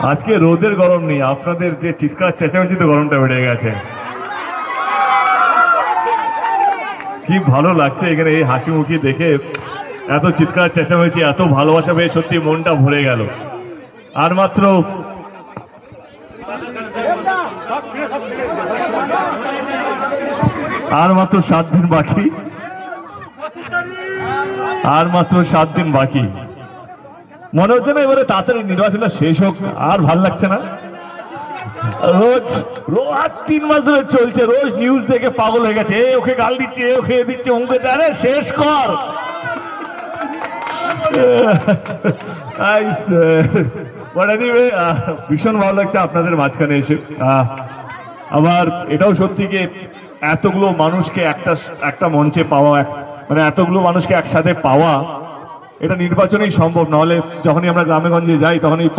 আজকে রোদের গরম নেই, আপনাদের যে চিৎকার চেঁচামেচিতে গরমটা বেড়ে গেছে। কি ভালো লাগছে এখানে এই হাসি মুখি দেখে, এত চিৎকার চেঁচামেচি, এত ভালোবাসা পেয়ে সত্যি মনটা ভরে গেল। আর মাত্র আর মাত্র 7 দিন বাকি, আর মাত্র 7 দিন বাকি। মনে হচ্ছে না এবারে তাড়াতাড়ি নির্বাচনটা শেষ হোক, আর ভাল লাগছে না। রোজ রোজ 3 মাস ধরে চলছে, রোজ নিউজ দেখে পাগল হয়ে গেছে, এ ওকে গাল দিচ্ছে, এ ওকে দিচ্ছে, ওকে আরে শেষ কর। ভীষণ ভালো লাগছে আপনাদের মাঝখানে এসে। আবার এটাও সত্যি যে এতগুলো মানুষকে একটা মঞ্চে পাওয়া, মানে এতগুলো মানুষকে একসাথে পাওয়া, এটা নির্বাচনেই সম্ভব। নাহলে যখনই আমরা গ্রামে গঞ্জে যাই তখনই